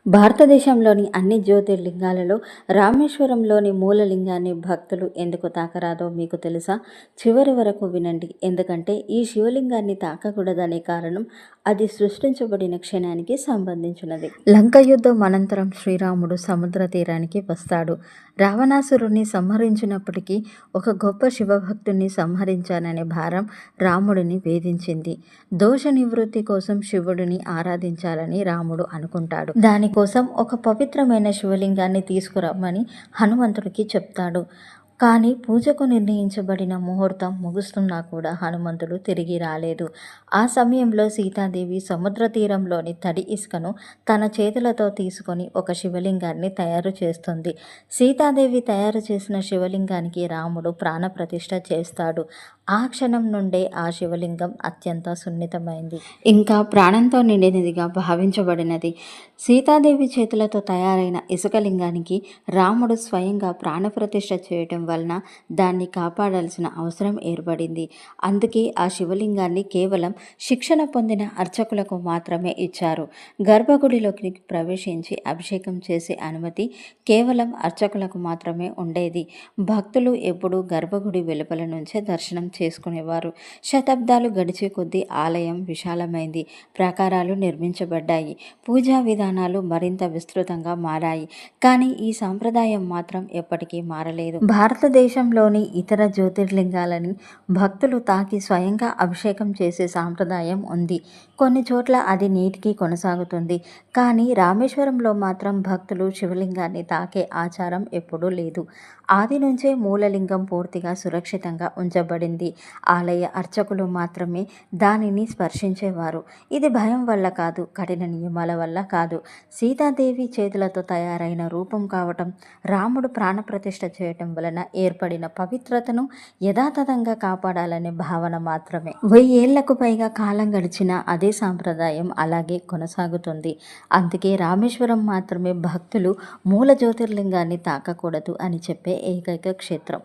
భారతదేశంలోని అన్ని జ్యోతిర్లింగాలలో రామేశ్వరంలోని మూలలింగాన్ని భక్తులు ఎందుకు తాకరాదో మీకు తెలుసా? చివరి వరకు వినండి. ఎందుకంటే ఈ శివలింగాన్ని తాకకూడదనే కారణం అది సృష్టించబడిన క్షణానికి సంబంధించినది. లంక యుద్ధం అనంతరం శ్రీరాముడు సముద్ర తీరానికి వస్తాడు. రావణాసురుణ్ణి సంహరించినప్పటికీ ఒక గొప్ప శివభక్తుణ్ణి సంహరించాననే భారం రాముడిని వేధించింది. దోష నివృత్తి కోసం శివుడిని ఆరాధించాలని రాముడు అనుకుంటాడు. దానికోసం ఒక పవిత్రమైన శివలింగాన్ని తీసుకురమ్మని హనుమంతుడికి చెప్తాడు. కానీ పూజకు నిర్ణయించబడిన ముహూర్తం ముగుస్తున్నా కూడా హనుమంతుడు తిరిగి రాలేదు. ఆ సమయంలో సీతాదేవి సముద్ర తీరంలోని తడి ఇసుకను తన చేతులతో తీసుకొని ఒక శివలింగాన్ని తయారు చేస్తుంది. సీతాదేవి తయారు చేసిన శివలింగానికి రాముడు ప్రాణప్రతిష్ఠ చేస్తాడు. ఆ క్షణం నుండే ఆ శివలింగం అత్యంత సున్నితమైంది, ఇంకా ప్రాణంతో నిండినదిగా భావించబడినది. సీతాదేవి చేతులతో తయారైన ఇసుకలింగానికి రాముడు స్వయంగా ప్రాణప్రతిష్ఠ చేయటం వలన దాన్ని కాపాడాల్సిన అవసరం ఏర్పడింది. అందుకే ఆ శివలింగాన్ని కేవలం శిక్షణ పొందిన అర్చకులకు మాత్రమే ఇచ్చారు. గర్భగుడిలోకి ప్రవేశించి అభిషేకం చేసే అనుమతి కేవలం అర్చకులకు మాత్రమే ఉండేది. భక్తులు ఎప్పుడూ గర్భగుడి వెలుపల నుంచే దర్శనం చేసుకునేవారు. శతాబ్దాలు గడిచే కొద్దీ ఆలయం విశాలమైంది, ప్రాకారాలు నిర్మించబడ్డాయి, పూజా విధానాలు మరింత విస్తృతంగా మారాయి. కానీ ఈ సాంప్రదాయం మాత్రం ఎప్పటికీ మారలేదు. భారతదేశంలోని ఇతర జ్యోతిర్లింగాలని భక్తులు తాకి స్వయంగా అభిషేకం చేసే సాంప్రదాయం ఉంది. కొన్ని చోట్ల అది నేటికి కొనసాగుతుంది. కానీ రామేశ్వరంలో మాత్రం భక్తులు శివలింగాన్ని తాకే ఆచారం ఎప్పుడూ లేదు. ఆది నుంచే మూలలింగం పూర్తిగా సురక్షితంగా ఉంచబడింది. ఆలయ అర్చకులు మాత్రమే దానిని స్పర్శించేవారు. ఇది భయం వల్ల కాదు, కఠిన నియమాల వల్ల కాదు, సీతాదేవి చేతులతో తయారైన రూపం కావటం, రాముడు ప్రాణప్రతిష్ఠ చేయటం వలన ఏర్పడిన పవిత్రతను యథాతథంగా కాపాడాలనే భావన మాత్రమే. 1000 ఏళ్లకు పైగా కాలం గడిచినా అదే సాంప్రదాయం అలాగే కొనసాగుతుంది. అందుకే రామేశ్వరం మాత్రమే భక్తులు మూల జ్యోతిర్లింగాన్ని తాకకూడదు అని చెప్పే ఏకైక క్షేత్రం.